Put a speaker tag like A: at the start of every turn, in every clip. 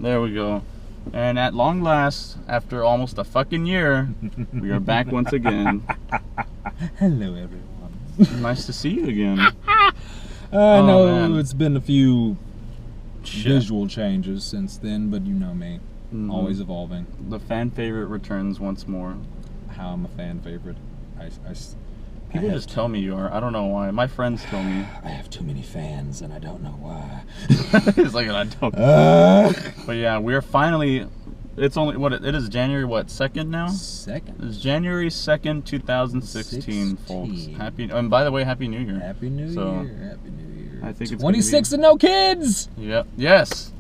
A: There we go. And at long last, after almost a fucking year, we are back once again.
B: Hello, everyone.
A: Nice to see you again.
B: I know it's been a few visual changes since then, but you know me. Always evolving.
A: The fan favorite returns once more.
B: How I'm a fan favorite.
A: People just tell me you are. I don't know why. My friends tell me.
B: I have too many fans, and I don't know why.
A: It's like, I don't. But yeah, we're finally. It's only what it is. January 2nd now. It's January 2nd, 2016, folks. And by the way, Happy New Year.
B: Happy New Year. Happy New Year.
A: I think it's
B: 26 and no kids.
A: Yep. Yes.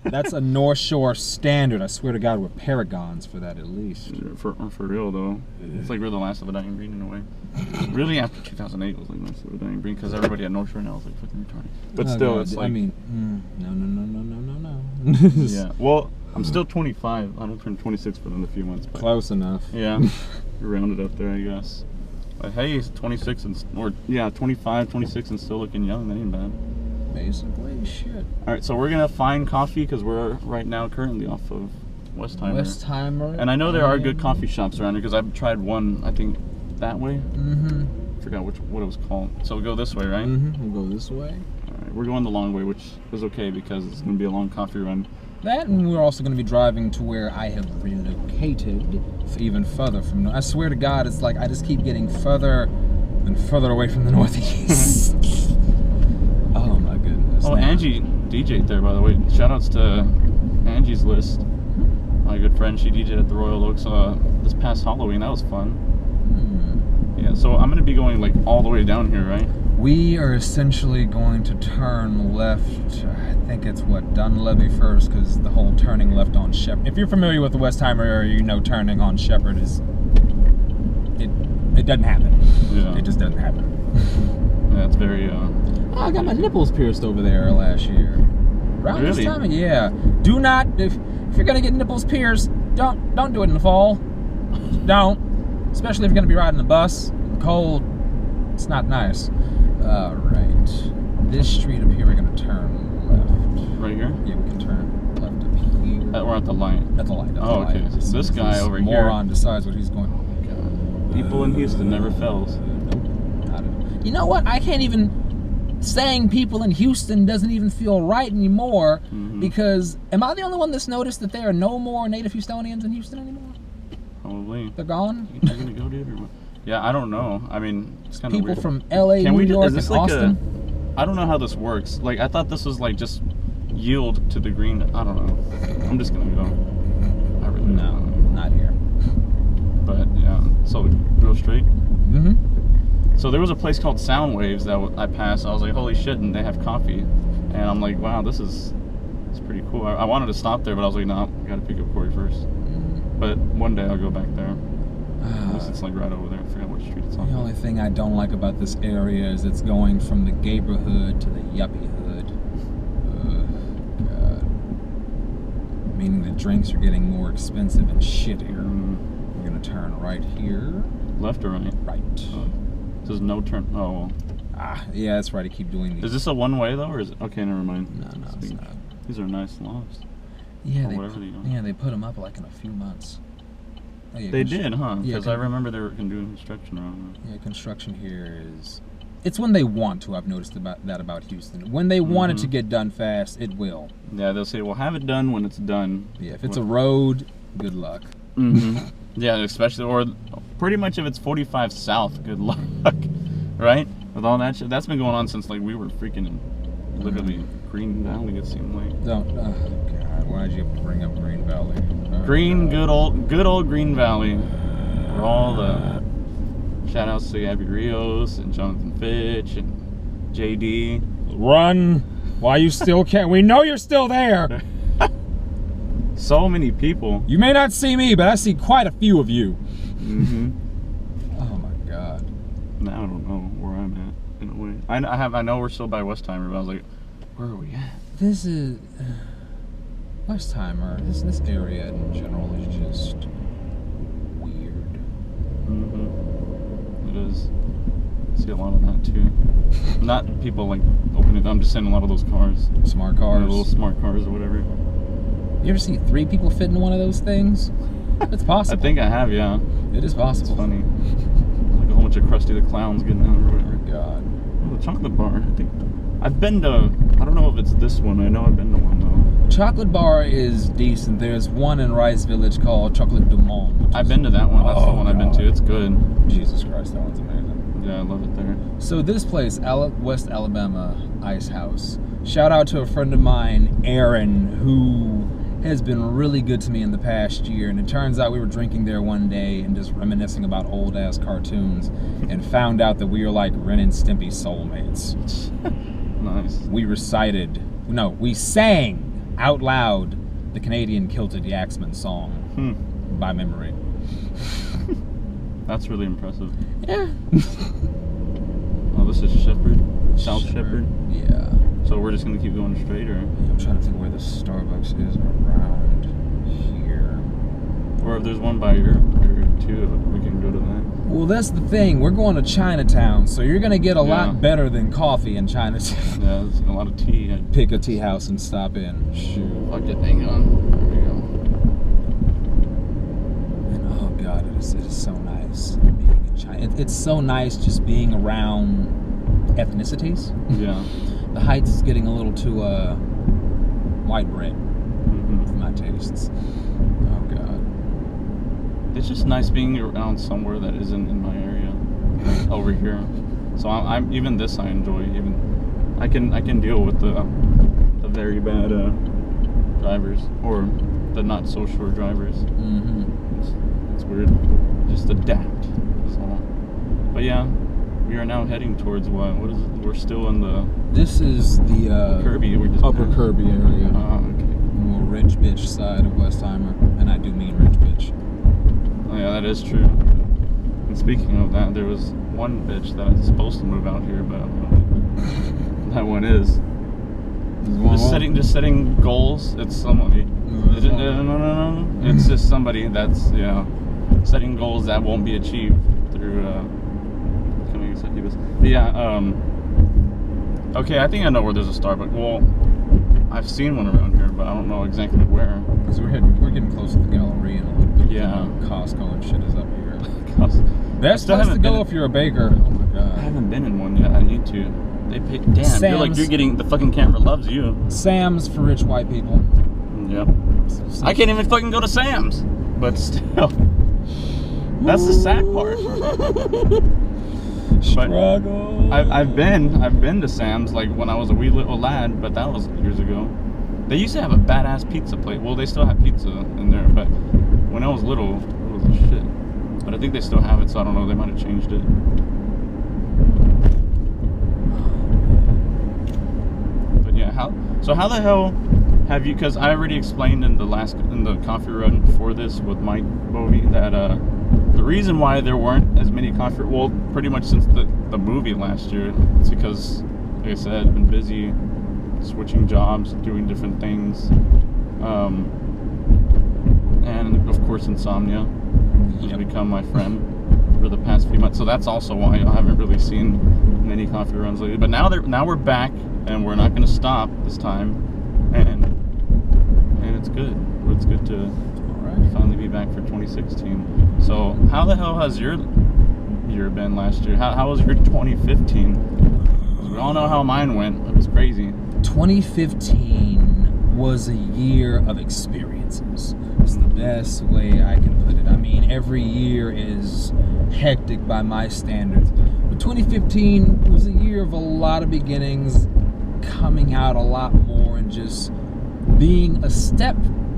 B: That's a North Shore standard. I swear to God, we're paragons for that at least.
A: For real though, it's like we're the last of a dying breed in a way. Really, after 2008 was like last of a dying breed because everybody at North Shore now is like fucking retarded. But still, it's like.
B: I mean, no.
A: Yeah. Well, I'm still 25. I don't turn 26 for another few months. But
B: close enough.
A: Yeah. You're rounded up there, I guess. But hey, 26 or 25, 26 and still looking young. That ain't bad.
B: Basically, shit.
A: Alright, so we're gonna find coffee because we're right now currently off of Westheimer. And I know there are good coffee shops around here because I've tried one, I think, that way. Forgot what it was called. So we'll go this way, right?
B: We'll go this way.
A: Alright, we're going the long way, which is okay because it's gonna be a long coffee run.
B: That, and we're also going to be driving to where I have relocated even further from. I swear to God, it's like I just keep getting further and further away from the Northeast. Oh my goodness.
A: Oh, Angie DJ'd there, by the way. Shoutouts to Angie's List. My good friend, she DJ'd at the Royal Oaks this past Halloween. That was fun. Yeah, so I'm going to be going like all the way down here, right?
B: We are essentially going to turn left. I think it's Dunlevy first, because the whole turning left on Shepherd. If you're familiar with the Westheimer area, you know turning on Shepherd is it doesn't happen.
A: Yeah.
B: It just doesn't happen.
A: Yeah, it's very.
B: Oh, I got my nipples pierced over there last year. Around this time, yeah. Do not if you're gonna get nipples pierced, don't do it in the fall. Don't, especially if you're gonna be riding the bus. Cold. It's not nice. Alright. This street up here, we're going to turn left.
A: Right here?
B: Yeah, we can turn left up here.
A: We're at the light.
B: At the light.
A: Oh, okay. So this guy over here.
B: Moron decides what he's going. Oh, God.
A: People in Houston never fails.
B: Nope. You know what? I can't even. Saying people in Houston doesn't even feel right anymore because. Am I the only one that's noticed that there are no more native Houstonians in Houston anymore?
A: Probably.
B: They're gone?
A: You're going to go to everyone. Yeah, I don't know. I mean, it's kind of weird.
B: People from LA, New York, and Austin.
A: I don't know how this works. Like, I thought this was like just yield to the green. I don't know. I'm just gonna go. I really
B: no,
A: don't know.
B: Not here.
A: But yeah, so real straight. So there was a place called Sound Waves that I passed. I was like, holy shit, and they have coffee. And I'm like, wow, this is pretty cool. I wanted to stop there, but I was like, no, I gotta pick up Corey first. But one day I'll go back there. At least it's like right over there. I forgot what street it's on.
B: The only thing I don't like about this area is it's going from the Gaberhood to the Yuppie Hood. God. Meaning the drinks are getting more expensive and shittier. We're gonna turn right here.
A: Left or right?
B: Right.
A: There's no turn. Oh.
B: Yeah, that's right. I keep doing these.
A: Is this a one-way though, or is it? Okay, never mind.
B: No, it's not.
A: These are nice lofts.
B: Yeah, they put them up like in a few months. Oh, yeah,
A: they did, huh? Because
B: yeah,
A: I remember they were doing construction around there.
B: Yeah, construction here is... It's when they want to, I've noticed about Houston. When they want it to get done fast, it will.
A: Yeah, they'll say, well, have it done when it's done.
B: Yeah, if it's a road, good luck.
A: Yeah, especially, or pretty much if it's 45 south, good luck. Right? With all that shit. That's been going on since, like, we were freaking literally Green Valley, it seemed like.
B: God, why'd you bring up Green Valley?
A: Good old Green Valley. Where all the shout outs to Abby Rios and Jonathan Fitch and JD.
B: Run! Why you still can't? We know you're still there!
A: So many people.
B: You may not see me, but I see quite a few of you. Oh my God.
A: Now I don't know where I'm at in a way. I know we're still by Westheimer, but I was like, where are we at?
B: This is Westheimer. This area in general is just weird.
A: It is. I see a lot of that too. Not people like opening. I'm just saying a lot of those cars.
B: Smart cars.
A: Little smart cars or whatever.
B: You ever see 3 people fit in one of those things? It's possible.
A: I think I have, yeah.
B: It is possible.
A: It's funny. Like a whole bunch of Krusty the Clowns getting out or whatever.
B: Oh, God.
A: Oh, the chocolate bar. I think I've been to. I don't know if it's this one. I know I've been to one though.
B: Chocolate bar is decent. There's one in Rice Village called Chocolate du Monde.
A: I've been to that one. That's the one I've been to. It's good.
B: Jesus Christ, that one's amazing.
A: Yeah, I love it there.
B: So this place, West Alabama Ice House. Shout out to a friend of mine, Aaron, who has been really good to me in the past year. And it turns out we were drinking there one day and just reminiscing about old ass cartoons, and found out that we were like Ren and Stimpy soulmates.
A: Nice.
B: We sang out loud the Canadian Kilted Yaxman song by memory.
A: That's really impressive.
B: Yeah.
A: Oh, this is South Shepherd.
B: Yeah.
A: So we're just gonna keep going straight, or?
B: I'm trying to think where the Starbucks is around here.
A: Or if there's one by your area too, we can go to that.
B: Well, that's the thing. We're going to Chinatown, so you're gonna get a lot better than coffee in Chinatown.
A: Yeah, there's a lot of tea.
B: Pick a tea house and stop in.
A: Shoot. Fuck it, hang on. There we go.
B: And oh God, it is so nice being in China. It's so nice just being around ethnicities.
A: Yeah.
B: The Heights is getting a little too white bread for my tastes. Oh God.
A: It's just nice being around somewhere that isn't in my area, like over here. So I'm even this I enjoy. Even I can deal with the very bad drivers, or the not so sure drivers. It's weird. Just adapt. That's all. But yeah, we are now heading towards what? What is it? We're still in the.
B: This is the
A: Kirby. We just
B: upper Kirby area.
A: Okay.
B: More rich bitch side of Westheimer, and I do mean rich bitch.
A: Oh yeah, that is true. And speaking of that, there was one bitch that was supposed to move out here, but I don't know what that one is. Just setting goals. It's somebody. No. It's just somebody that's setting goals that won't be achieved through becoming executives. But yeah. Okay, I think I know where there's a Starbucks. Well, I've seen one around here, but I don't know exactly where.
B: Because we're getting close to the gallery, and Costco and shit is up here. Best place to go if you're a baker. Oh my God.
A: I haven't been in one yet. I need to. They pay. Damn, you're getting the fucking camera loves you.
B: Sam's for rich white people.
A: Yep. I can't even fucking go to Sam's, but still, that's the sad part.
B: Struggle.
A: I've been to Sam's like when I was a wee little lad, but that was years ago. They used to have a badass pizza place. Well, they still have pizza in there, but when I was little, it was a shit. But I think they still have it, so I don't know. They might have changed it. But yeah, how the hell have you? Because I already explained in the coffee run before this with Mike Bovey that the reason why there weren't as many coffee, well, pretty much since the movie last year, it's because, like I said, I've been busy switching jobs, doing different things, and of course insomnia has become my friend for the past few months. So that's also why I haven't really seen many coffee runs lately. But now we're back, and we're not going to stop this time, and it's good. It's good to finally be back for 2016. So how the hell has your year been last year? How was your 2015? We all know how mine went. It was crazy.
B: 2015 was a year of experiences. It's the best way I can put it. I mean, every year is hectic by my standards, but 2015 was a year of a lot of beginnings, coming out a lot more, and just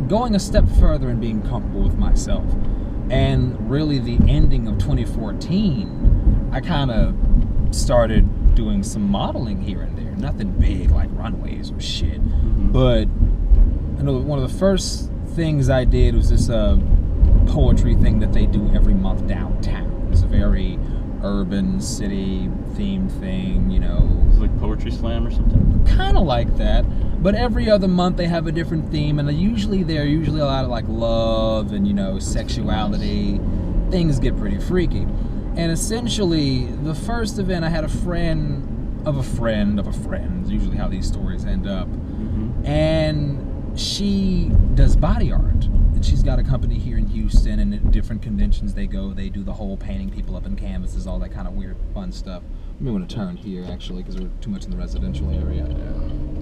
B: going a step further and being comfortable with myself. And really the ending of 2014, I kind of started doing some modeling here and there. Nothing big like runways or shit. But I know one of the first things I did was this poetry thing that they do every month downtown. It's a very urban city themed thing,
A: It's like poetry slam or something?
B: Kind of like that. But every other month they have a different theme, and they're usually a lot of like love and sexuality. Things get pretty freaky. And essentially, the first event, I had a friend of a friend of a friend. Usually how these stories end up. And she does body art. And she's got a company here in Houston, and at different conventions they go, they do the whole painting people up in canvases, all that kind of weird, fun stuff. We want to turn here, actually, because we're too much in the residential area.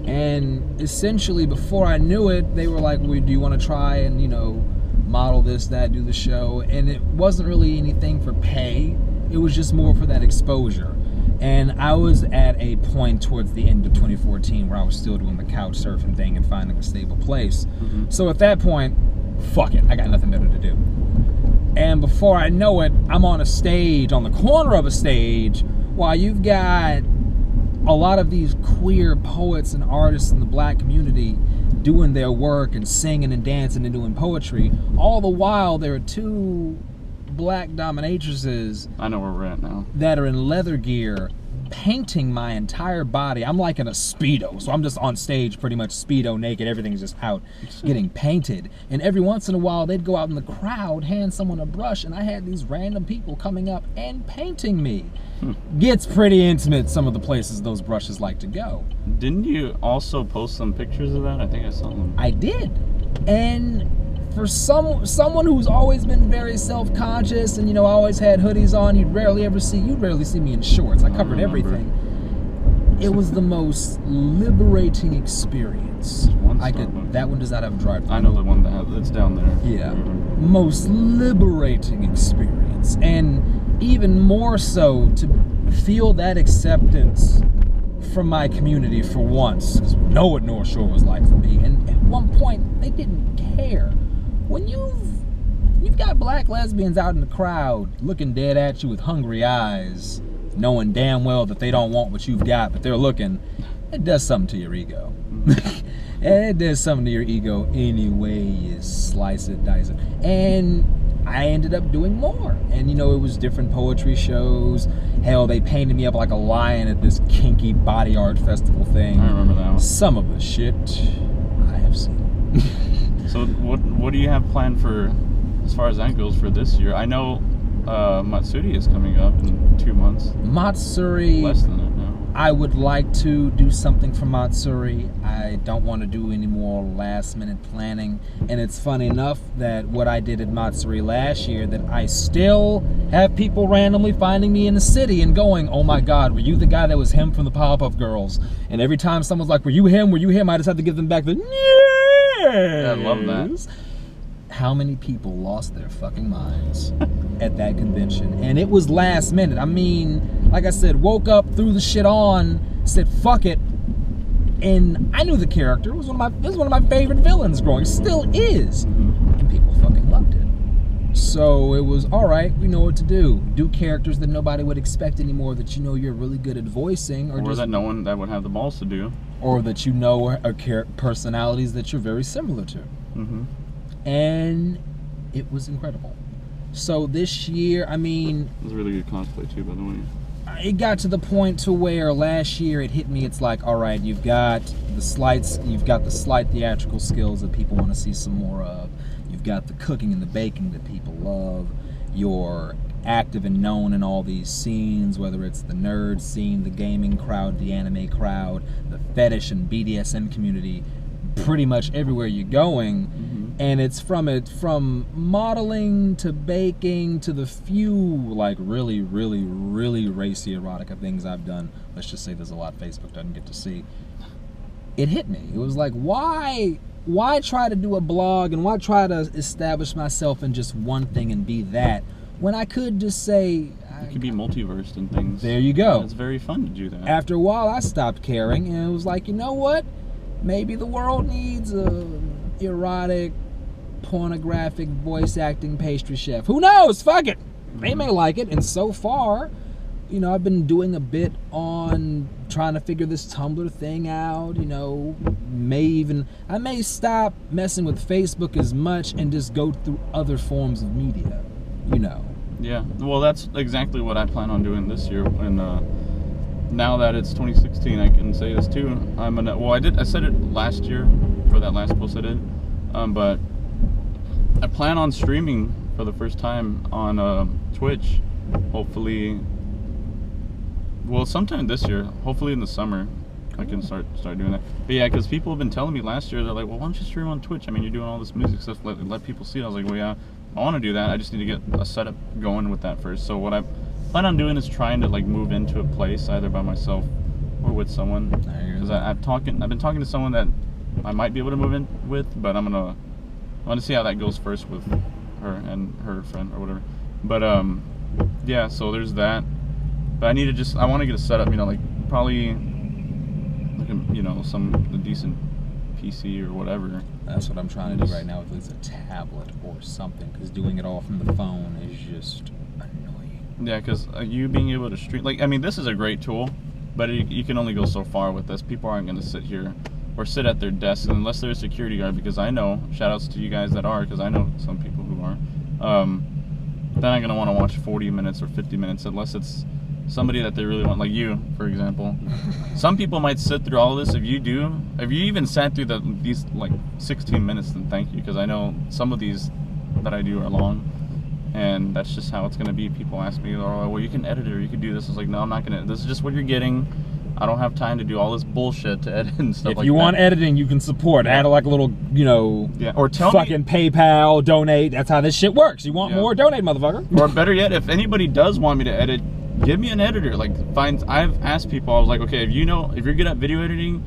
B: And essentially, before I knew it, they were like, well, do you want to try and, you know, model this, that, do the show? And it wasn't really anything for pay. It was just more for that exposure. And I was at a point towards the end of 2014 where I was still doing the couch surfing thing and finding a stable place. So at that point, fuck it, I got nothing better to do. And before I know it, I'm on a stage, on the corner of a stage, while you've got a lot of these queer poets and artists in the black community doing their work and singing and dancing and doing poetry. All the while, there are two black dominatrices,
A: I know where we're at now,
B: that are in leather gear painting my entire body. I'm like in a Speedo, so I'm just on stage pretty much Speedo naked, everything's just out getting painted. And every once in a while they'd go out in the crowd, hand someone a brush, and I had these random people coming up and painting me. Gets pretty intimate, some of the places those brushes like to go.
A: Didn't you also post some pictures of that? I think I saw them.
B: I did. And for someone who's always been very self-conscious and, you know, always had hoodies on, you'd rarely see me in shorts. I covered everything. It was the most liberating experience. That one does not have a drive-thru.
A: I know the one that's down there.
B: Yeah. Most liberating experience. And even more so to feel that acceptance from my community for once. Because we know what North Shore was like for me. And at one point, they didn't care. When you've got black lesbians out in the crowd looking dead at you with hungry eyes, knowing damn well that they don't want what you've got, but they're looking, it does something to your ego. It does something to your ego any way you slice it, dice it. And I ended up doing more. And, you know, it was different poetry shows. Hell, they painted me up like a lion at this kinky body art festival thing.
A: I remember that one.
B: Some of the shit I have seen.
A: So what do you have planned for, as far as that goes, for this year? I know Matsuri is coming up in 2 months.
B: Matsuri.
A: Less than it now.
B: I would like to do something for Matsuri. I don't want to do any more last minute planning. And it's funny enough that what I did at Matsuri last year, that I still have people randomly finding me in the city and going, oh my God, were you the guy that was him from the Powerpuff Girls? And every time someone's like, were you him? Were you him? I just have to give them back the
A: Yeah, I love that.
B: How many people lost their fucking minds at that convention? And it was last minute. I mean, like I said, woke up, threw the shit on, said fuck it, and I knew the character. It was one of my favorite villains growing, still is, and people fucking loved it. So it was, all right, we know what to do. Do characters that nobody would expect anymore, that you know you're really good at voicing, or just,
A: that no one that would have the balls to do,
B: or that you know are personalities that you're very similar to. And it was incredible. So this year, I mean,
A: it was a really good cosplay too, by the way.
B: It got to the point to where last year it hit me. It's like, all right, you've got the slight theatrical skills that people want to see some more of. You've got the cooking and the baking that people love. You're active and known in all these scenes, whether it's the nerd scene, the gaming crowd, the anime crowd, the fetish and BDSM community, pretty much everywhere you're going. And it's from modeling to baking to the few like really, really, really racy erotica things I've done. Let's just say there's a lot Facebook doesn't get to see. It hit me. It was like, why try to do a blog and why try to establish myself in just one thing and be that, when I could just say,
A: you could be multiversed and things.
B: There you go.
A: And it's very fun to do that.
B: After a while, I stopped caring, and it was like, you know what? Maybe the world needs a erotic, pornographic voice acting pastry chef. Who knows? Fuck it. They may like it. And so far, you know, I've been doing a bit on trying to figure this Tumblr thing out. You know, I may stop messing with Facebook as much and just go through other forms of media. You know.
A: Yeah. Well, that's exactly what I plan on doing this year. And now that it's 2016, I can say this too. I said it last year for that last post I did. But I plan on streaming for the first time on Twitch, hopefully, well, sometime this year, hopefully in the summer. I can start doing that. But yeah, because people have been telling me last year, they're like, well, why don't you stream on Twitch? I mean, you're doing all this music stuff. Let people see it. I was like, well, yeah, I want to do that. I just need to get a setup going with that first. So what I plan on doing is trying to like move into a place either by myself or with someone. Because I've been talking to someone that I might be able to move in with, but I want to see how that goes first with her and her friend or whatever. But yeah, so there's that. But I need to I want to get a setup, you know, like probably like a, you know, a decent PC or whatever.
B: That's what I'm trying to do right now, with at least a tablet or something, because doing it all from the phone is just annoying.
A: Yeah, because you being able to stream, like, I mean, this is a great tool, but you can only go so far with this. People aren't going to sit here or sit at their desks unless they're a security guard, because I know, shout outs to you guys that are, because I know some people who are, they're not going to want to watch 40 minutes or 50 minutes unless it's somebody that they really want, like you, for example. Some people might sit through all of this. If you even sat through these like 16 minutes, then thank you, because I know some of these that I do are long, and that's just how it's going to be. People ask me, oh, well, you can edit it or you can do this. I was like, no, I'm not going to. This is just what you're getting. I don't have time to do all this bullshit to edit and stuff like that.
B: If you want editing, you can support. Add like a little, you know,
A: or tell
B: fucking PayPal, donate. That's how this shit works. You want more? Donate, motherfucker.
A: Or better yet, if anybody does want me to edit, give me an editor. Like, I've asked people, I was like, okay, if you're good at video editing,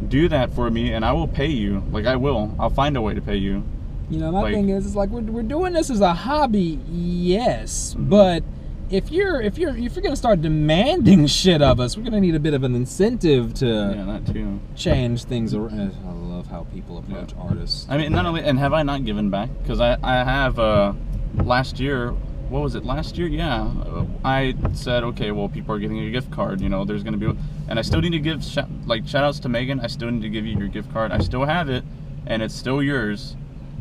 A: do that for me and I will pay you. Like, I'll find a way to pay you.
B: You know, my thing is, it's like we're doing this as a hobby, yes, but if you're gonna start demanding shit of us, we're gonna need a bit of an incentive to
A: that too.
B: Change things around. I love how people approach artists.
A: I mean, not only, and have I not given back? Because I have last year. What was it, last year? Yeah, I said, okay, well, people are getting a gift card, you know, there's going to be, and I still need to give, shout outs to Megan, I still need to give you your gift card, I still have it, and it's still yours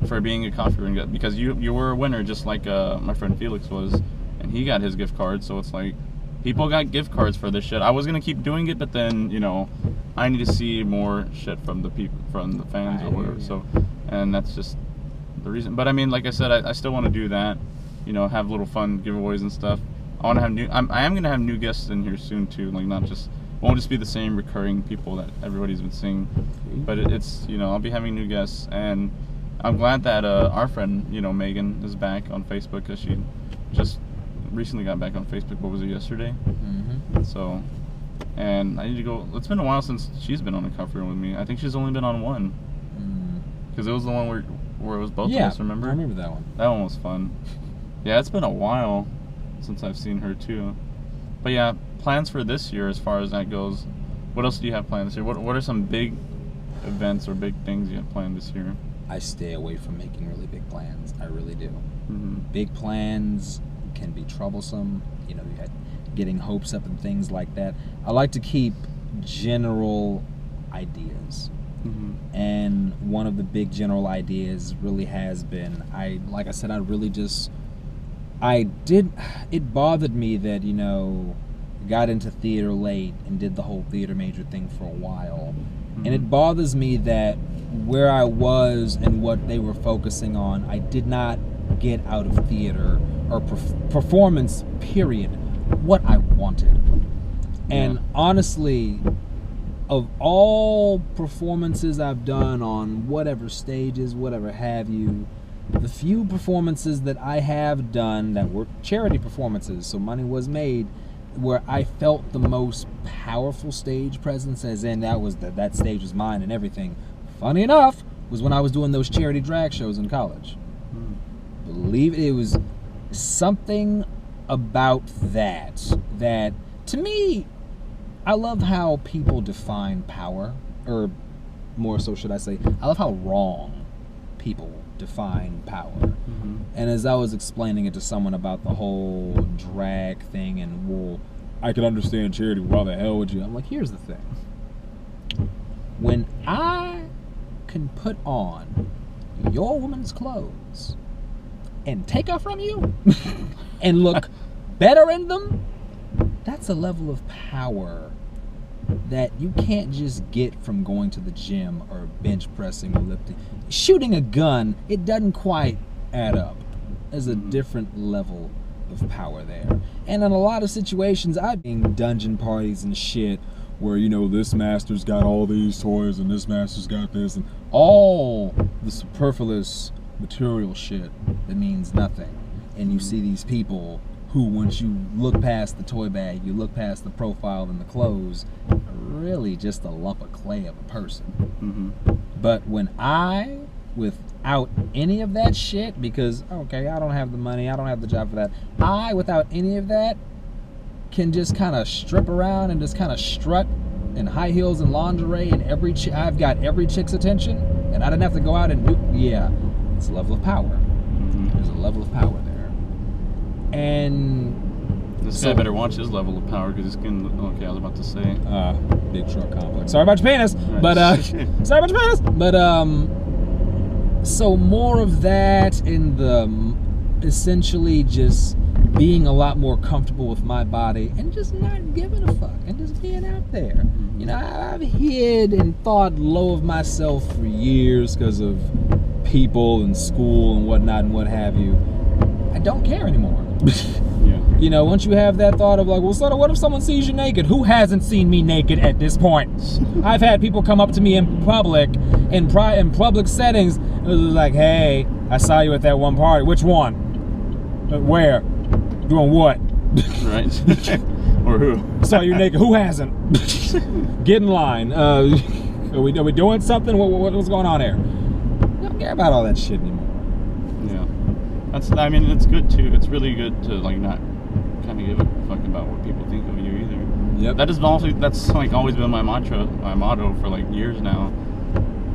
A: for being a coffee room guy, because you were a winner, just like my friend Felix was, and he got his gift card, so it's like, people got gift cards for this shit. I was going to keep doing it, but then, you know, I need to see more shit from the people, from the fans or whatever, so, and that's just the reason. But I mean, like I said, I still want to do that. You know, have little fun giveaways and stuff. I want to have I am gonna have new guests in here soon too. Like, not just, won't just be the same recurring people that everybody's been seeing, but it's, you know, I'll be having new guests, and I'm glad that our friend, you know, Megan is back on Facebook, because she just recently got back on Facebook. What was it, yesterday? So, and I need to go. It's been a while since she's been on a coffee room with me. I think she's only been on one, because it was the one where it was both of us. Remember?
B: I remember that one.
A: That one was fun. Yeah, it's been a while since I've seen her too. But yeah, plans for this year as far as that goes. What else do you have planned this year? What are some big events or big things you have planned this year?
B: I stay away from making really big plans. I really do. Big plans can be troublesome. You know, you had getting hopes up and things like that. I like to keep general ideas. And one of the big general ideas really has been, like I said, it bothered me that, you know, got into theater late and did the whole theater major thing for a while. And it bothers me that where I was and what they were focusing on, I did not get out of theater or performance, period, what I wanted. And honestly, of all performances I've done on whatever stages, whatever have you, the few performances that I have done that were charity performances, so money was made, where I felt the most powerful stage presence, as in that stage was mine and everything, funny enough, was when I was doing those charity drag shows in college. Believe it was something about that to me, I love how people define power, or more so should I say, I love how wrong people define power. And as I was explaining it to someone about the whole drag thing, and, well, I could understand charity, why the hell would you? I'm like, here's the thing. When I can put on your woman's clothes and take her from you and look better in them, that's a level of power that you can't just get from going to the gym or bench pressing or lifting. Shooting a gun, it doesn't quite add up. There's a different level of power there. And in a lot of situations, I've been dungeon parties and shit where, you know, this master's got all these toys and this master's got this, and all the superfluous material shit that means nothing. And you see these people who, once you look past the toy bag, you look past the profile and the clothes, are really just a lump of clay of a person. But when I, without any of that shit, because, okay, I don't have the money, I don't have the job for that, I, without any of that, can just kind of strip around and just kind of strut in high heels and lingerie, and I've got every chick's attention, and I didn't have to go out and do, yeah, it's a level of power. There's a level of power there. And
A: this guy better watch his level of power, because he's getting, okay, I was about to say.
B: Big short complex. Sorry about your penis,
A: right.
B: but, sorry about your penis, but, so more of that in the, essentially just being a lot more comfortable with my body and just not giving a fuck and just being out there. You know, I've hid and thought low of myself for years because of people and school and whatnot and what have you. I don't care anymore. You know, once you have that thought of like, well, so what if someone sees you naked? Who hasn't seen me naked at this point? I've had people come up to me in public, in public settings, and it was like, hey, I saw you at that one party. Which one? Where? Doing what?
A: Right. Or who?
B: Saw you naked. Who hasn't? Get in line. Are we doing something? What's going on here? I don't care about all that shit anymore.
A: Yeah. I mean, it's good too. It's really good to like not kind of give a fuck about what people think of you either.
B: Yep.
A: That's like always been my motto for like years now.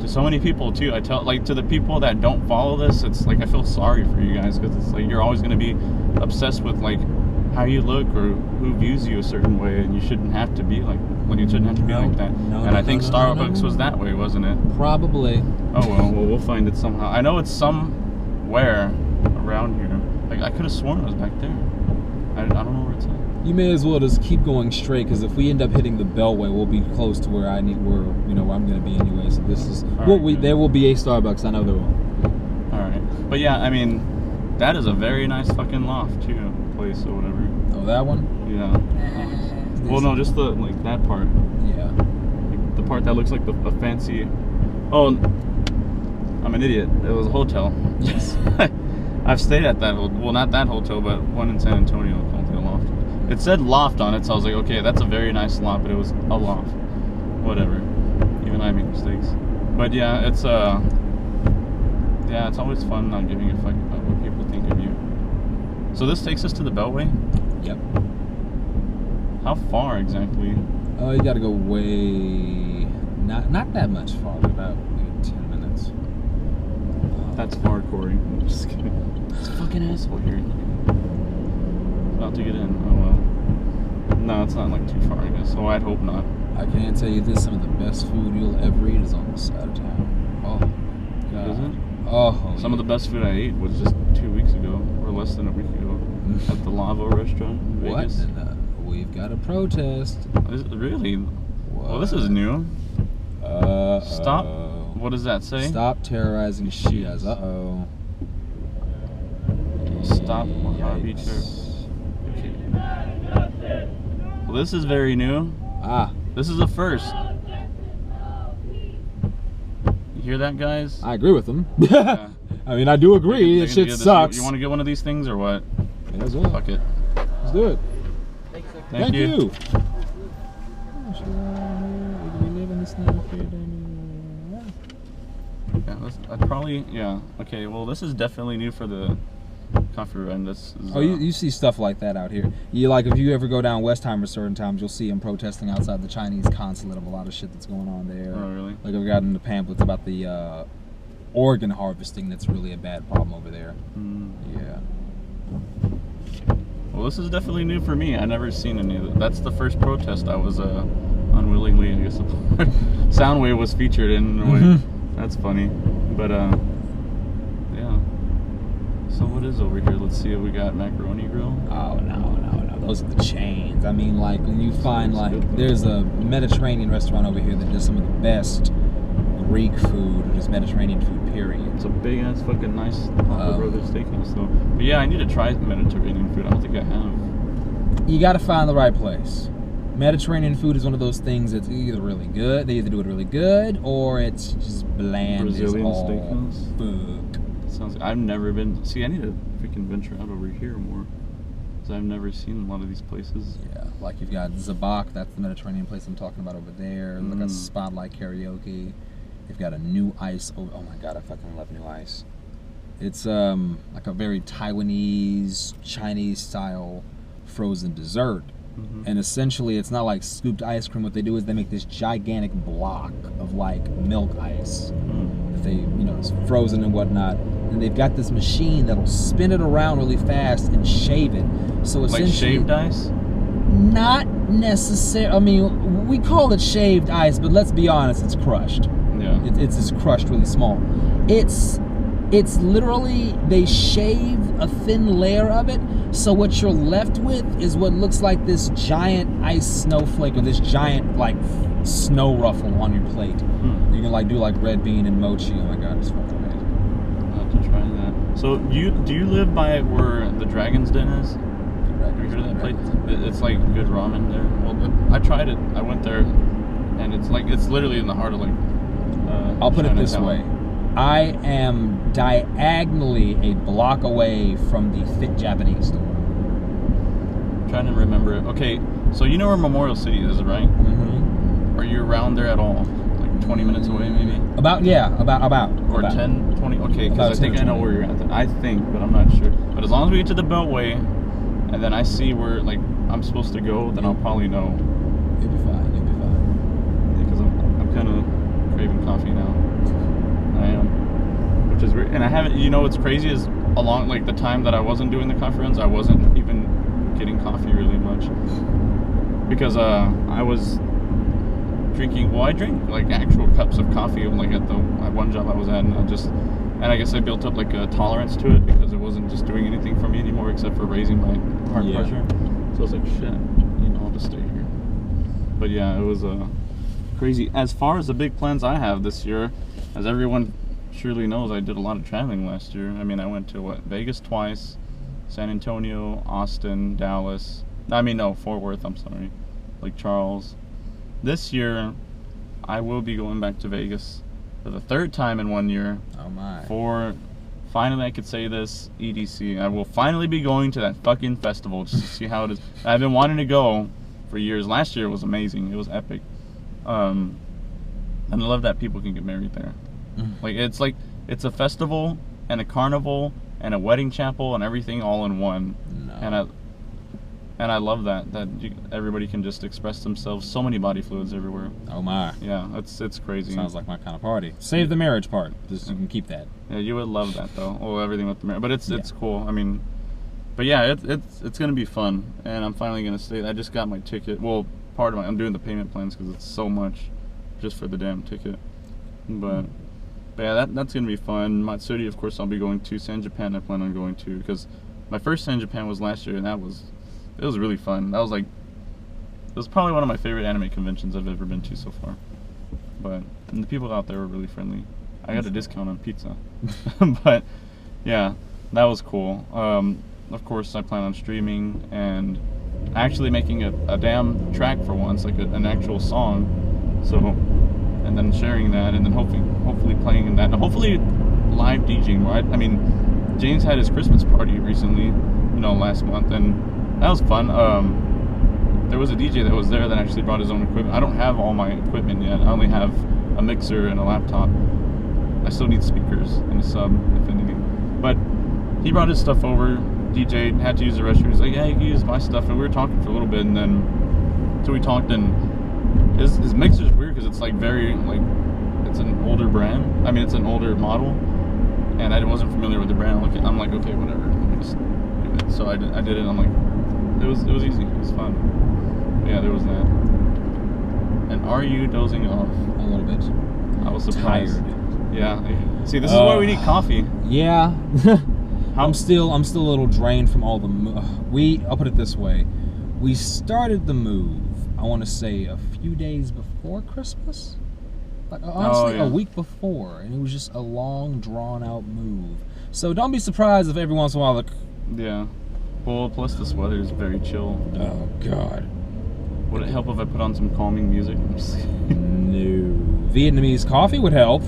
A: To so many people too. I tell, like, to the people that don't follow this, it's like I feel sorry for you guys, because it's like you're always going to be obsessed with like how you look or who views you a certain way, and you shouldn't have to be like you shouldn't have to be like that. And I think Starbucks was that way, wasn't it?
B: Probably.
A: Oh well, we'll find it somehow. I know it's somewhere around here. Like I could have sworn it was back there. I don't know where it's at.
B: You may as well just keep going straight, because if we end up hitting the Beltway, we'll be close to where I'm going to be anyway. So this is there will be a Starbucks. I know there will.
A: All right, but yeah, I mean, that is a very nice fucking loft too, place or whatever.
B: Oh, that one?
A: Yeah. Nice. Well, no, just the like that part.
B: Yeah.
A: Like, the part that looks like a fancy. Oh, I'm an idiot. It was a hotel.
B: Yes.
A: I've stayed at that. Well, not that hotel, but one in San Antonio called the Loft. It said loft on it, so I was like, okay, that's a very nice loft, but it was a loft. Whatever. Even I make mistakes. But yeah, it's always fun not giving a fuck about what people think of you. So this takes us to the Beltway?
B: Yep.
A: How far exactly?
B: Oh, you gotta go way not that much farther, about maybe 10 minutes.
A: That's far, Corey. I'm just kidding. It's a fucking asshole here. About to get in. Oh well. No, it's not like too far, I guess. Oh, I'd hope not.
B: I can't tell you this: some of the best food you'll ever eat is on this side of town. Oh, God.
A: Is it?
B: Oh.
A: Some of the best food I ate was just 2 weeks ago, or less than a week ago, at the Lavo restaurant in Vegas.
B: What? We've got a protest.
A: Really?
B: What?
A: Well, this is new. Stop. What does that say?
B: Stop terrorizing Shias. Uh-oh.
A: Stop Mojave terror. Well, this is very new. This is a first. You hear that, guys?
B: I agree with them.
A: Yeah.
B: I mean, I do agree. That shit sucks.
A: You want to get one of these things or what?
B: Yeah, as well.
A: Fuck it.
B: Let's do it.
A: Thank you. Yeah, I'd probably, yeah. Okay, well, this is definitely new for the coffee run. This is,
B: you see stuff like that out here. You like, if you ever go down Westheimer certain times, you'll see them protesting outside the Chinese consulate of a lot of shit that's going on there.
A: Oh, really?
B: Like, I've gotten the pamphlets about the organ harvesting. That's really a bad problem over there. Yeah.
A: Well, this is definitely new for me. I've never seen any of it. That's the first protest I was unwillingly, I guess, Soundwave was featured in a way. That's funny. But, yeah. So what is over here? Let's see if we got Macaroni Grill.
B: Oh, no. Those are the chains. I mean, like, when you find, like, there's a Mediterranean restaurant over here that does some of the best Greek food, or just Mediterranean food, period.
A: It's a big-ass fucking nice Papa Brothers steakhouse, though. But yeah, I need to try Mediterranean food. I don't think I have.
B: You gotta find the right place. Mediterranean food is one of those things that's either really good, they either do it really good, or it's just bland.
A: Brazilian
B: as all
A: steakhouse.
B: fuck.
A: Sounds. I've never been. See, I need to freaking venture out over here more, because I've never seen a lot of these places.
B: Yeah, like you've got Zabak, that's the Mediterranean place I'm talking about over there. Look at Spotlight Karaoke. You've got a New Ice. Oh my god, I fucking love New Ice. It's like a very Taiwanese, Chinese style frozen dessert. And essentially, it's not like scooped ice cream. What they do is they make this gigantic block of like milk ice that they, it's frozen and whatnot. And they've got this machine that'll spin it around really fast and shave it. So essentially,
A: like shaved ice?
B: Not necessarily. I mean, we call it shaved ice, but let's be honest, it's crushed.
A: Yeah.
B: It's just crushed really small. It's literally, they shave a thin layer of it, so what you're left with is what looks like this giant ice snowflake or this giant like snow ruffle on your plate. You can like do like red bean and mochi. Oh my god, it's fucking amazing.
A: I'll have to try that. So do you live by where the Dragon's Den is? Have you heard of that place? It's like good ramen there. Well, I tried it. I went there, and it's literally in the heart of like.
B: I'll put it this way. I am diagonally a block away from the Fit Japanese store.
A: I'm trying to remember it. Okay, so you know where Memorial City is, right? Are you around there at all? Like 20 minutes away, maybe? About. Or 10, 20? Okay, because I think I know where you're at. I think, but I'm not sure. But as long as we get to the Beltway, and then I see where like I'm supposed to go, then I'll probably know.
B: You'll be fine.
A: Yeah, because I'm kind of craving coffee now. I am, which is weird. And I haven't. You know what's crazy is along like the time that I wasn't doing the coffee runs, I wasn't even getting coffee really much because I was drinking. Well, I drink like actual cups of coffee like at one job I was at, and I guess I built up like a tolerance to it because it wasn't just doing anything for me anymore except for raising my heart pressure. So I was like, shit, I'll just stay here. But yeah, it was crazy. As far as the big plans I have this year. As everyone surely knows, I did a lot of traveling last year. I mean, I went to, Vegas twice, San Antonio, Austin, Dallas. Fort Worth, I'm sorry. Lake Charles. This year, I will be going back to Vegas for the third time in 1 year.
B: Oh my.
A: Finally I could say this, EDC. I will finally be going to that fucking festival just to see how it is. I've been wanting to go for years. Last year was amazing. It was epic. And I love that people can get married there. It's a festival and a carnival and a wedding chapel and everything all in one. No. And I love that everybody can just express themselves. So many body fluids everywhere.
B: Oh my.
A: Yeah, it's crazy.
B: Sounds like my kind of party. Save the marriage part. Just you can keep that.
A: Yeah, you would love that though. Oh, everything with the marriage, but it's cool. I mean, but yeah, it's gonna be fun, and I'm finally gonna stay. I just got my ticket. Well, I'm doing the payment plans because it's so much, just for the damn ticket. But yeah, that's gonna be fun. Matsuri, of course, I'll be going to. San Japan, I plan on going to because my first San Japan was last year, and it was really fun. It was probably one of my favorite anime conventions I've ever been to so far. And the people out there were really friendly. I got a discount on pizza, but yeah, that was cool. Of course, I plan on streaming and actually making a damn track for once, like an actual song. So. And then sharing that, and then hopefully playing in that, and hopefully live DJing more. I mean, James had his Christmas party recently, last month, and that was fun. There was a DJ that was there that actually brought his own equipment. I don't have all my equipment yet. I only have a mixer and a laptop. I still need speakers and a sub, if anything. But he brought his stuff over. DJ had to use the restroom. He's like, yeah, you can use my stuff, and we were talking for a little bit, and then so we talked and. His mixer's weird because it's like very it's an older brand. I mean, it's an older model, and I wasn't familiar with the brand. I'm like, okay, whatever. Let me just do it. So I did it. And I'm like, it was easy. It was fun. But yeah, there was that. And are you dozing off?
B: A little bit.
A: I was surprised.
B: Tired.
A: Yeah. See, this is why we need coffee.
B: Yeah. I'm still a little drained from all the. I'll put it this way. We started the move. I want to say a few days before Christmas, like honestly a week before, and it was just a long, drawn-out move. So don't be surprised if every once in a while,
A: yeah. Well, plus this weather is very chill.
B: Oh God.
A: Would it help if I put on some calming music?
B: No. Vietnamese coffee would help.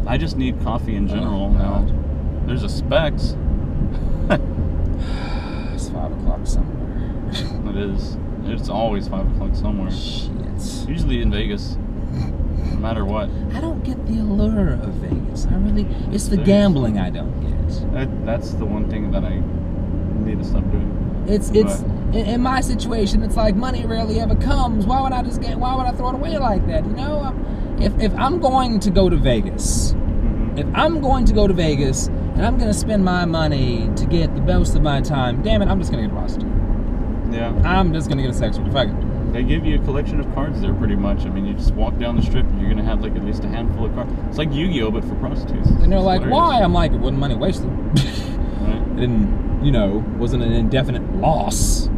A: I just need coffee in general now. There's a Specs.
B: It's 5 o'clock somewhere.
A: It is. It's always 5 o'clock somewhere.
B: Shit.
A: Usually in Vegas. No matter what.
B: I don't get the allure of Vegas. It's the gambling I don't get.
A: That's the one thing that I need to stop doing.
B: It's in my situation, it's like money rarely ever comes. Why would I throw it away like that? You know, if I'm going to go to Vegas, and I'm going to spend my money to get the most of my time, damn it, I'm just going to get a prostitute.
A: Yeah.
B: I'm just going to get a sex worker. Fuck it.
A: They give you a collection of cards there pretty much. I mean, you just walk down the strip and you're going to have like at least a handful of cards. It's like Yu-Gi-Oh! But for prostitutes.
B: And they're like, why? I'm like, it wasn't money wasted.
A: Right.
B: It didn't, wasn't an indefinite loss.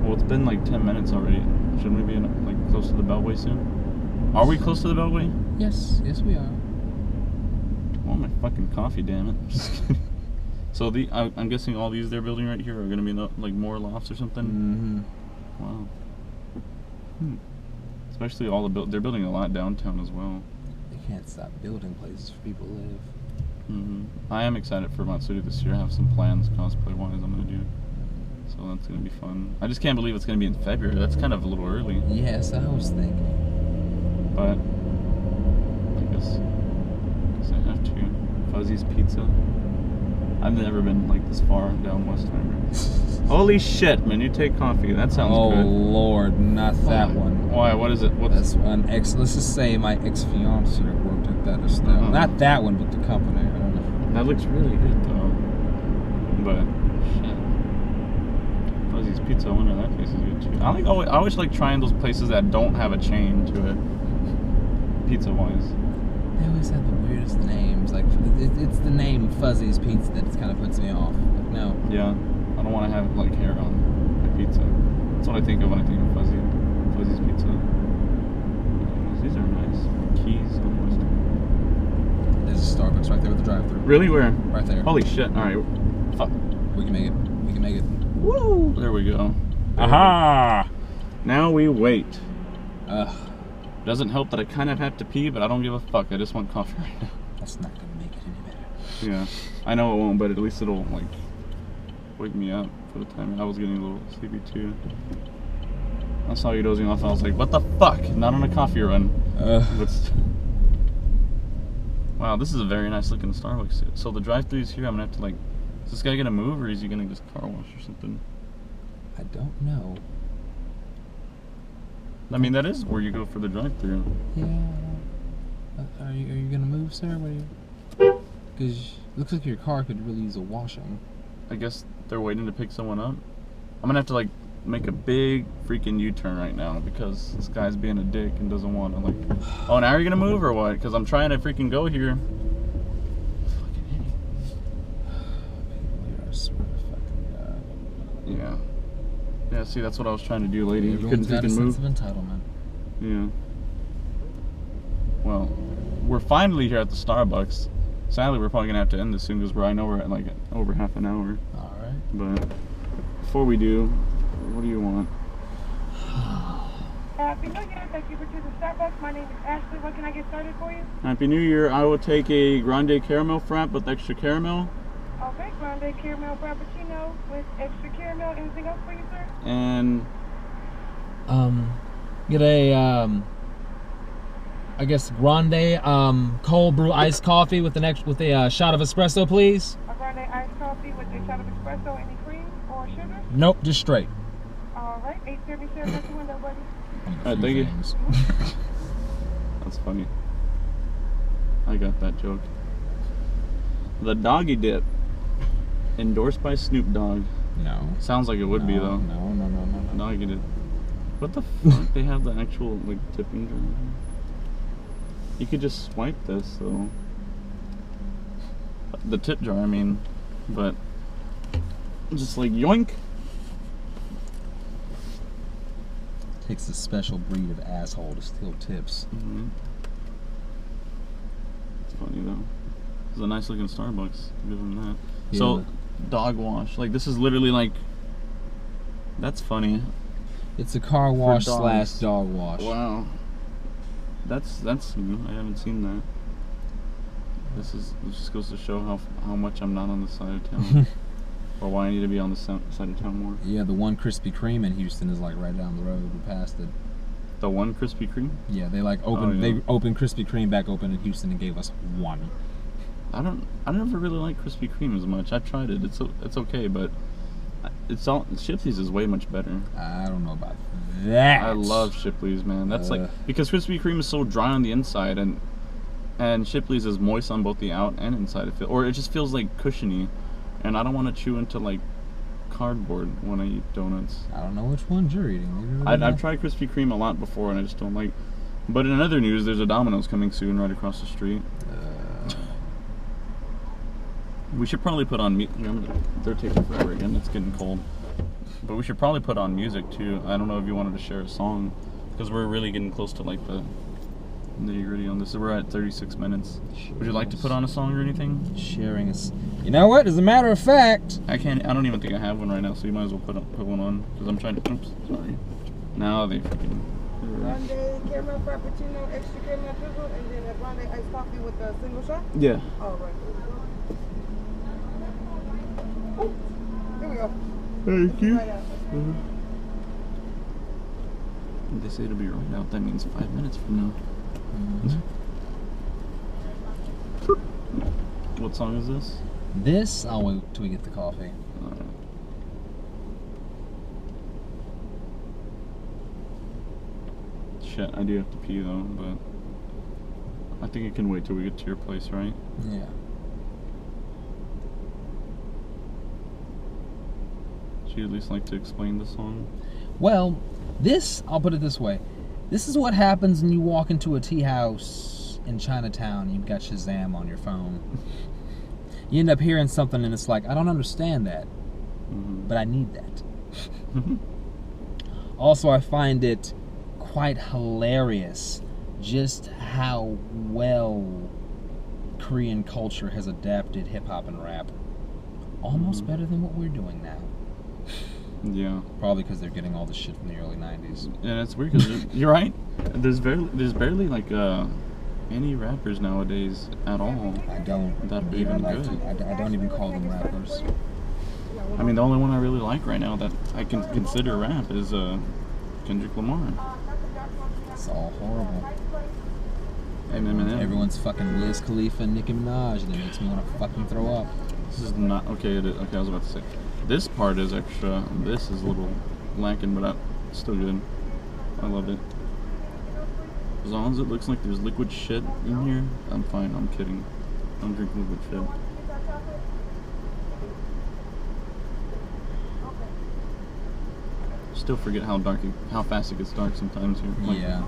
A: Well, it's been like 10 minutes already. Shouldn't we be like close to the Beltway soon? Are we close to the Beltway?
B: Yes we are.
A: I want my fucking coffee, damn it. Just kidding. So I'm guessing all these they're building right here are going to be like more lofts or something?
B: Mm-hmm.
A: Wow. Especially they're building a lot downtown as well.
B: They can't stop building places for people to live.
A: I am excited for Matsuda this year. I have some plans cosplay-wise I'm going to do. So that's going to be fun. I just can't believe it's going to be in February. That's kind of a little early.
B: Yes, I was thinking.
A: But I guess I have to. Fuzzy's Pizza. I've never been like this far down Westheimer. Holy shit, man! You take coffee. That sounds good.
B: Oh Lord, not that one.
A: Why? What is it?
B: That's an ex. Let's just say my ex-fiance worked at that establishment. Not that one, but the company.
A: That looks really good though. But shit, Fuzzy's Pizza. I wonder that place is good too. I always like trying those places that don't have a chain to it. Pizza wise.
B: They always have the weirdest names. Like it's the name Fuzzy's Pizza that kind of puts me off. Like, no.
A: Yeah, I don't want to have like hair on my pizza. That's what I think of when I think of Fuzzy's Pizza. These are nice. Keys almost.
B: There's a Starbucks right there with the drive-thru.
A: Really? Where?
B: Right there.
A: Holy shit! All right. Fuck.
B: We can make it. We can make it.
A: Woo! There we go.
B: Aha!
A: Now we wait.
B: Ugh.
A: Doesn't help that I kind of have to pee, but I don't give a fuck. I just want coffee right now.
B: That's not gonna make it any better.
A: Yeah, I know it won't, but at least it'll like wake me up for the time. I was getting a little sleepy too. I saw you dozing off. I was like, "What the fuck? Not on a coffee run." Wow, this is a very nice looking Starbucks. So the drive-thru is here. I'm gonna have to like. Is this guy gonna move, or is he gonna just car wash or something?
B: I don't know.
A: I mean, that is where you go for the drive-thru.
B: Yeah. Are you gonna move, sir? What are you? Because it looks like your car could really use a washing.
A: I guess they're waiting to pick someone up. I'm gonna have to like make a big freaking U-turn right now because this guy's being a dick and doesn't want to like. Oh, now you're gonna move or what? Because I'm trying to freaking go here. Fucking idiot.
B: You're a smart fucking guy.
A: Yeah. Yeah. See, that's what I was trying to do, lady.
B: Everyone's
A: You
B: got
A: couldn't
B: a
A: freaking
B: sense
A: move.
B: of entitlement.
A: Yeah. Well, we're finally here at the Starbucks. Sadly, we're probably gonna have to end this soon because I know we're at like over half an hour.
B: All right.
A: But before we do, what do you want?
C: Happy New Year. Thank you for choosing Starbucks. My name is Ashley. What can I get started for you?
A: Happy New Year. I will take a grande caramel frap with extra caramel.
C: Okay, grande caramel frappuccino with extra caramel. Anything else for you, sir?
A: And
B: get a I guess grande cold brew iced coffee with a shot of espresso, please.
C: A grande iced coffee with a shot of espresso. Any cream or sugar?
B: Nope, just straight.
C: All right, 877 at the window, buddy.
A: thank you. That's funny. I got that joke. The doggy dip. Endorsed by Snoop Dogg.
B: No.
A: Sounds like it would be though.
B: No.
A: Doggy dip. What the fuck? They have the actual like tipping jar. You could just swipe this though. The tip jar, I mean. But just like yoink.
B: Takes a special breed of asshole to steal tips.
A: It's funny though. It's a nice looking Starbucks. Give them that.
B: Yeah.
A: So, dog wash. Like this is literally like. That's funny.
B: It's a car wash
A: For
B: slash
A: dogs.
B: dog wash.
A: Wow. That's new. I haven't seen that. This just goes to show how much I'm not on the side of town. Or why I need to be on the side of town more.
B: Yeah, the one Krispy Kreme in Houston is like right down the road. We passed it.
A: The one Krispy Kreme?
B: Yeah, they like opened.
A: Oh, yeah.
B: They opened Krispy Kreme back open in Houston and gave us one.
A: I never really like Krispy Kreme as much. I've tried it. It's okay, but Shipley's is way much better.
B: I don't know about that.
A: I love Shipley's, man. That's like because Krispy Kreme is so dry on the inside and Shipley's is moist on both the out and inside. It just feels like cushiony, and I don't want to chew into like cardboard when I eat donuts.
B: I don't know which ones you're eating.
A: I've tried Krispy Kreme a lot before, and I just don't like. But in other news, there's a Domino's coming soon right across the street. We should probably put on they're taking forever again. It's getting cold. But we should probably put on music too. I don't know if you wanted to share a song, because we're really getting close to like the nitty-gritty on this. We're at 36 minutes. Would you like to put on a song or anything?
B: Sharing is. You know what? As a matter of fact,
A: I don't even think I have one right now. So you might as well put one on, because I'm trying to. Oops, sorry. Now they freaking.
C: Grande caramel frappuccino, extra caramel drizzle, and then a grande iced coffee with a single shot.
A: Yeah.
C: All right. Oh, here we go.
A: Thank you.
C: Right out.
A: They say it'll be right out. That means 5 minutes from now. What song is this?
B: This, I'll wait till we get the coffee.
A: Alright. Shit, I do have to pee though, but I think it can wait till we get to your place, right?
B: Yeah.
A: Would you at least like to explain the song?
B: Well, I'll put it this way. This is what happens when you walk into a tea house in Chinatown and you've got Shazam on your phone. You end up hearing something and it's like, I don't understand that, but I need that. Also, I find it quite hilarious just how well Korean culture has adapted hip-hop and rap. Almost better than what we're doing now.
A: Yeah.
B: Probably because they're getting all the shit from the early 90s.
A: Yeah, it's weird because you're right. There's barely like any rappers nowadays at all.
B: I don't
A: That are
B: even
A: even
B: like
A: good.
B: to. I don't even call them rappers.
A: I mean, the only one I really like right now that I can consider rap is Kendrick Lamar.
B: It's all horrible.
A: Eminem.
B: Everyone's fucking Wiz Khalifa and Nicki Minaj, and it makes me want to fucking throw up.
A: This is not okay. Okay, I was about to say this part is extra. This is a little lacking, but it's still good. I love it. As long as it looks like there's liquid shit in here, I'm fine. I'm kidding. I don't drink liquid shit. Still forget how fast it gets dark sometimes here. Like,
B: Yeah.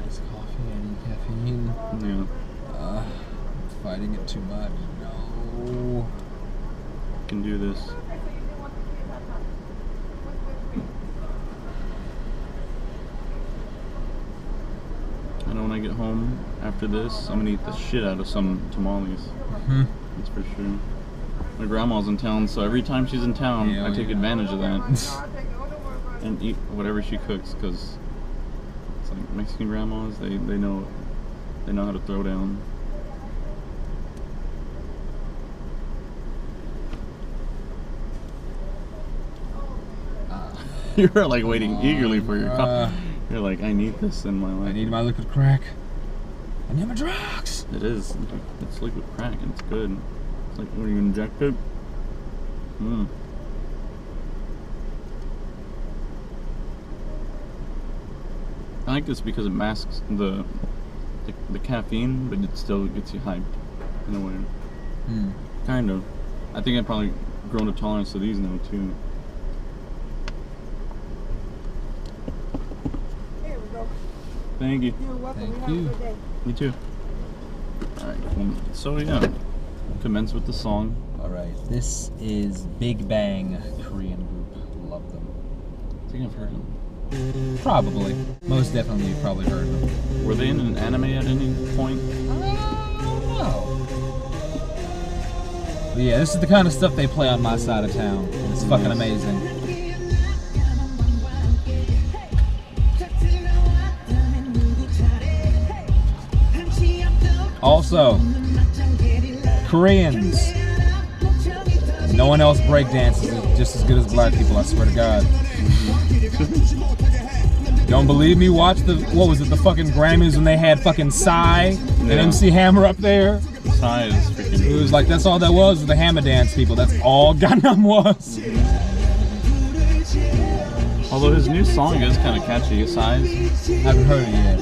B: Iced coffee, I need caffeine.
A: Yeah.
B: I'm fighting it too much. No.
A: Can do this. I know when I get home after this, I'm gonna eat the shit out of some tamales. That's for sure. My grandma's in town, so every time she's in town,
B: Yeah,
A: I take
B: yeah.
A: advantage of that and eat whatever she cooks, because it's like Mexican grandmas, they know how to throw down. You're like waiting eagerly for your coffee. You're like, I need this in my life.
B: I need my liquid crack. I need my drugs.
A: It is. It's liquid crack and it's good. It's like when you inject it. I like this because it masks the caffeine, but it still gets you hyped in a way. Kind of. I think I've probably grown a tolerance to these now too.
C: Here we go.
A: Thank you.
C: You're welcome.
B: Thank
C: You
B: you.
C: have a good day.
A: Me too. Alright, cool. So yeah, commence with the song.
B: Alright, this is Big Bang, Korean group. Love them.
A: I think I've heard them.
B: Probably. Most definitely you've probably heard them.
A: Were they in an anime at any point?
B: I don't know. Yeah, this is the kind of stuff they play on my side of town. It's fucking amazing. Also, Koreans. No one else breakdances just as good as black people, I swear to God. Don't believe me? Watch the, what was it, the fucking Grammys when they had fucking Psy and MC Hammer up there?
A: Psy is freaking...
B: It was like, that's all that was the Hammer Dance people. That's all Gangnam was.
A: Although his new song is kind of catchy, Psy's.
B: Haven't heard it yet.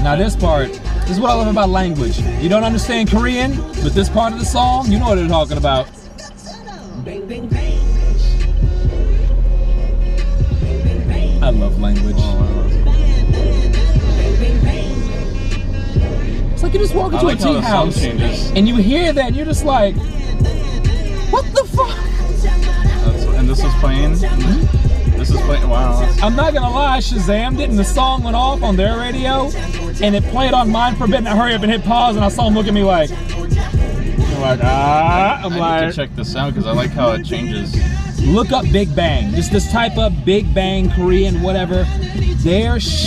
B: Now this part, this is what I love about language. You don't understand Korean, but this part of the song, you know what they're talking about. I love language. It's like you just walk into a tea house and you hear that and you're just like, what the fuck?
A: And this is playing? This is playing, wow.
B: I'm not gonna lie, I Shazammed it and the song went off on their radio and it played on mine for a bit and I hurry up and hit pause and I saw him look at me like, I
A: need to check this out because I like how it changes.
B: Look up Big Bang. Just type up Big Bang Korean, whatever.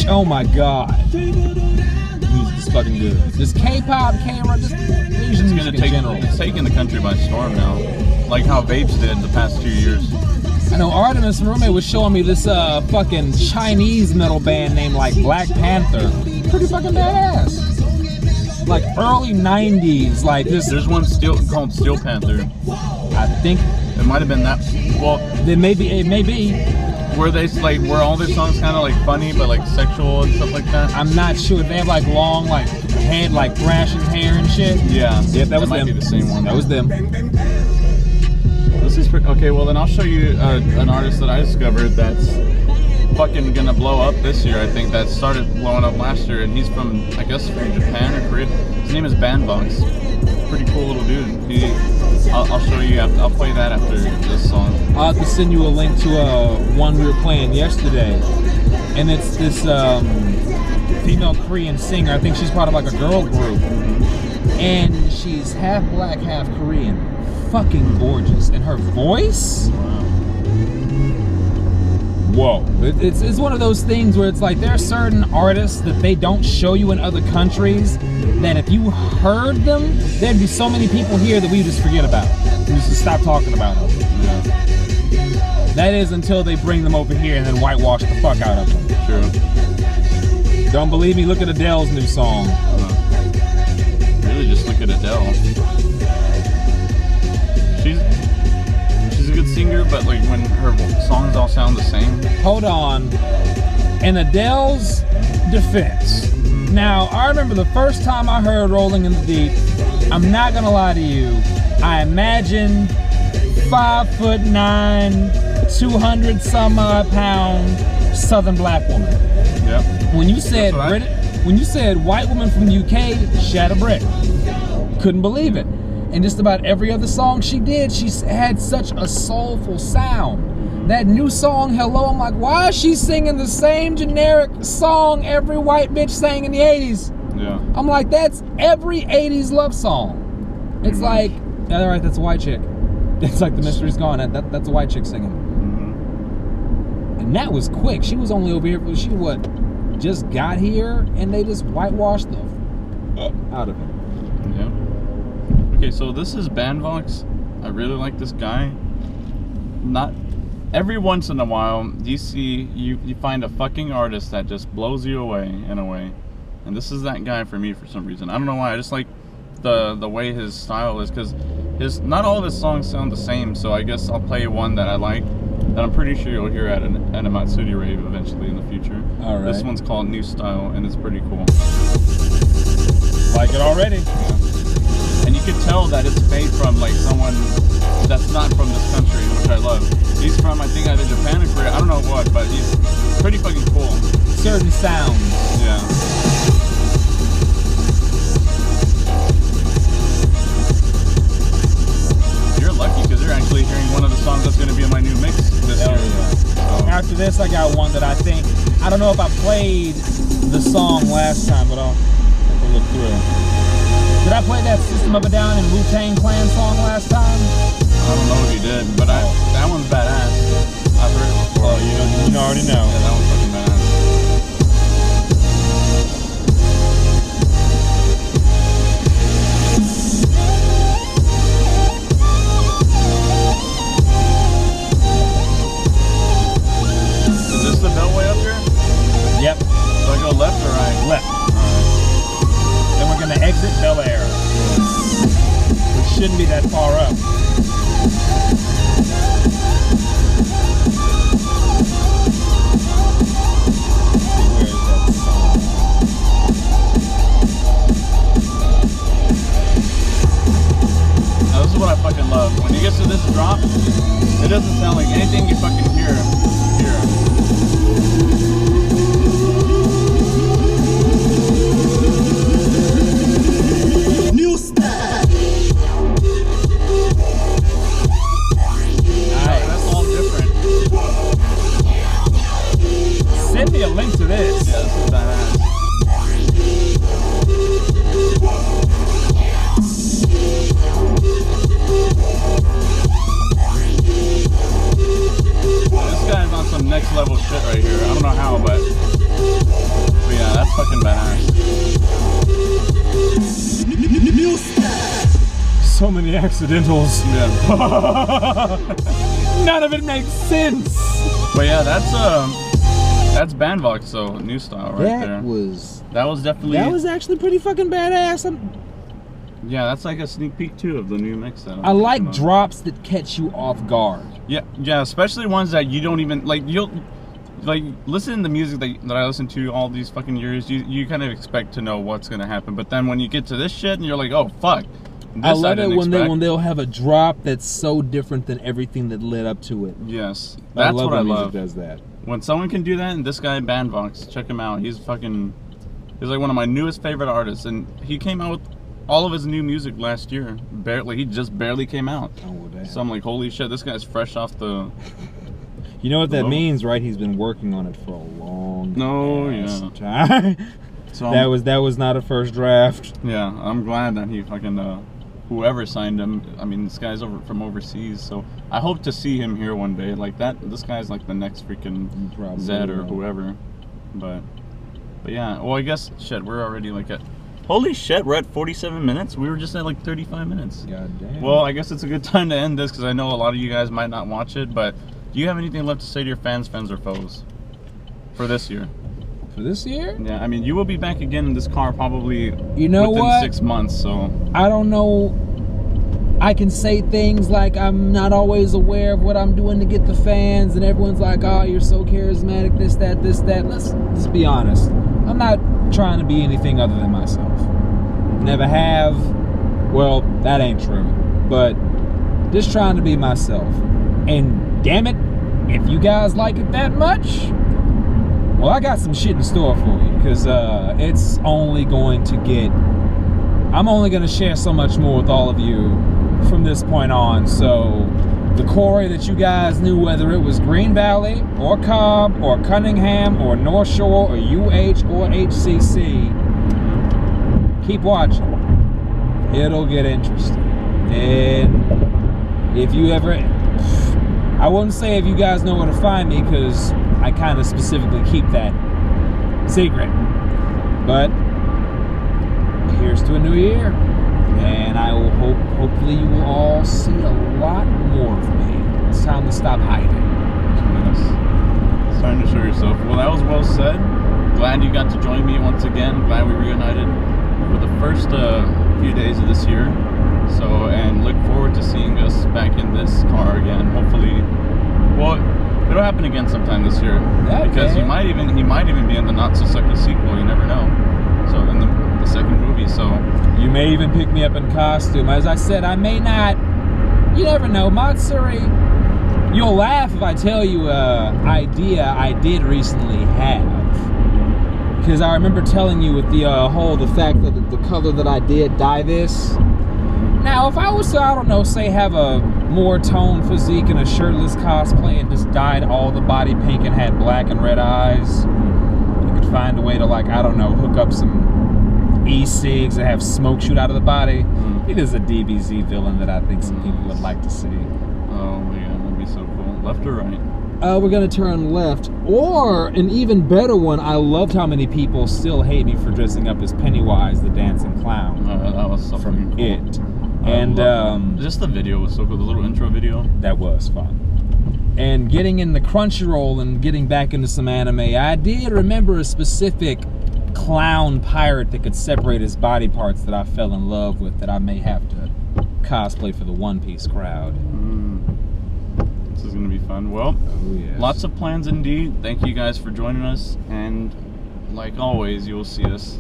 B: Oh my god. Music's fucking good. This K-pop, K-rock, just Asian music in general.
A: It's taking the country by storm now. Like how Vapes did the past 2 years.
B: I know Artemis, my roommate, was showing me this fucking Chinese metal band named like Black Panther. Pretty fucking badass. Like early 90s, like this.
A: There's one called Steel Panther.
B: I think
A: it might have been that. Well,
B: it may be.
A: Were they like, were all their songs kind of like funny but like sexual and stuff like that?
B: I'm not sure. They have like long, like hand, like thrashing hair and shit.
A: Yeah.
B: Yep, that was
A: might
B: them.
A: Be the same one.
B: That was them.
A: This is pretty, okay. Well, then I'll show you an artist that I discovered that's fucking gonna blow up this year. I think that started blowing up last year, and he's from, I guess, from Japan or Korea. His name is Bandbox. Pretty cool little dude. I'll show you. I'll play that after this song.
B: I'll have to send you a link to one we were playing yesterday, and it's this female Korean singer. I think she's part of like a girl group, and she's half black, half Korean. Fucking gorgeous, and her voice. Whoa. It's one of those things where it's like there are certain artists that they don't show you in other countries that if you heard them, there'd be so many people here that we just forget about. We just stop talking about them.
A: Yeah.
B: That is until they bring them over here and then whitewash the fuck out of them.
A: True.
B: Don't believe me? Look at Adele's new song.
A: Really, just look at Adele. She's a good singer, but like when her songs all sound the same.
B: Hold on. In Adele's defense. Now, I remember the first time I heard Rolling in the Deep, I'm not gonna lie to you, I imagined 5'9", 200 some odd pound Southern black woman.
A: Yep.
B: When you said white woman from the UK, shat a brick. Couldn't believe it. And just about every other song she did, she had such a soulful sound. That new song, Hello, I'm like, why is she singing the same generic song every white bitch sang in the 80s?
A: Yeah.
B: I'm like, that's every 80s love song. It's like, yeah, all right, that's a white chick. It's like the mystery's gone. That's a white chick singing. And that was quick. She was only over here for, just got here, and they just whitewashed the out of it.
A: Yeah. Okay, so this is Bandbox. I really like this guy. Not every once in a while you find a fucking artist that just blows you away in a way. And this is that guy for me for some reason. I don't know why. I just like the way his style is, because not all of his songs sound the same, so I guess I'll play one that I like that I'm pretty sure you'll hear at a Matsuri rave eventually in the future.
B: All right.
A: This one's called New Style, and it's pretty cool.
B: Like it already.
A: Yeah. And you can tell that it's made from like someone that's not from this country, which I love. He's from, I think, either Japan or Korea. I don't know what, but he's pretty fucking cool.
B: Certain sounds.
A: Yeah. You're lucky because you're actually hearing one of the songs that's going to be in my new mix this year.
B: Yeah. So. After this, I got one that I don't know if I played the song last time, but I'll have to look through. Did I play that System of a Down and Wu-Tang Clan song last time?
A: I don't know if you did, but that one's badass. I've heard it before.
B: Oh, you already know.
A: Yeah, that one's fucking badass. Is this the Beltway up here?
B: Yep.
A: Do I go left or right?
B: Left. Then we're gonna exit Bel Air. Which shouldn't be that far up. Where is that song?
A: Now, this is what I fucking love. When you get to this drop, it doesn't sound like anything you fucking hear here.
D: New style.
B: Nice.
A: That's all different.
B: Send me a link to this.
A: Yeah, this is badass. This guy's on some next level shit right here. I don't know how, but yeah, that's fucking badass.
D: New style.
B: So many accidentals.
A: Yeah.
B: None of it makes sense.
A: But yeah, that's Bandvox, so new style right there. That was definitely.
B: That was actually pretty fucking badass.
A: Yeah, that's like a sneak peek too of the new mix that
B: I like drops that catch you off guard.
A: Yeah, especially ones that you don't even like. You'll like listen to the music that I listen to all these fucking years. You kind of expect to know what's gonna happen, but then when you get to this shit and you're like, oh fuck.
B: I love it when they'll have a drop that's so different than everything that led up to it.
A: Yes, that's what I love.
B: Does that
A: when someone can do that, and this guy Bandvox, check him out. He's like one of my newest favorite artists, and he came out with all of his new music last year. He just barely came out.
B: Oh, damn.
A: So I'm like, holy shit, this guy's fresh off the.
B: You know what that means, right? He's been working on it for a long time. So that was not a first draft.
A: Yeah, I'm glad that he fucking whoever signed him. I mean, this guy's from overseas, so I hope to see him here one day. Like that, this guy's like the next freaking Zed or whoever. But yeah, well, I guess shit, we're already like at. Holy shit, we're at 47 minutes. We were just at like 35 minutes.
B: God damn.
A: Well, I guess it's a good time to end this because I know a lot of you guys might not watch it. But do you have anything left to say to your fans, friends, or foes for this year?
B: For this year?
A: Yeah, I mean, you will be back again in this car probably
B: within
A: 6 months, so.
B: I don't know. I can say things like I'm not always aware of what I'm doing to get the fans, and everyone's like, oh, you're so charismatic, this, that. Let's be honest. I'm not trying to be anything other than myself. Never have. Well, that ain't true. But just trying to be myself. And damn it, if you guys like it that much, well, I got some shit in store for you, because it's only going to get. I'm only going to share so much more with all of you from this point on. So the Corey that you guys knew, whether it was Green Valley or Cobb or Cunningham or North Shore or UH or HCC, keep watching. It'll get interesting. And if you ever, I wouldn't say if you guys know where to find me, because I kind of specifically keep that secret. But here's to a new year. And I will hopefully you will all see a lot more of me. It's time to stop hiding.
A: Yes. It's time to show yourself. Well, that was well said. Glad you got to join me once again. Glad we reunited for the first few days of this year. So, and look forward to seeing us back in this car again. Hopefully, well, it'll happen again sometime this year.
B: Okay.
A: Because he might even be in the Not So Sucky sequel. You never know. So in the second movie. So
B: you may even pick me up in costume. As I said, I may not. You never know, Matsuri. You'll laugh if I tell you an idea I did recently have. Because I remember telling you with the fact that the color that I did dye this. Now, if I was to, I don't know, say have a more toned physique and a shirtless cosplay and just dyed all the body pink and had black and red eyes, you could find a way to, like, I don't know, hook up some e-cigs that have smoke shoot out of the body. It is a DBZ villain that I think some people would like to see.
A: Oh yeah, that'd be so cool. Left or right?
B: We're gonna turn left. Or an even better one. I loved how many people still hate me for dressing up as Pennywise, the dancing clown.
A: That was so
B: from
A: cool.
B: It. And
A: just the video was so cool. The little intro video.
B: That was fun. And getting in the Crunchyroll and getting back into some anime, I did remember a specific clown pirate that could separate his body parts that I fell in love with, that I may have to cosplay for the One Piece crowd.
A: This is going to be fun. Well,
B: yes.
A: Lots of plans indeed. Thank you guys for joining us, and like always, you will see us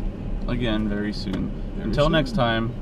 A: again very soon. Until next time.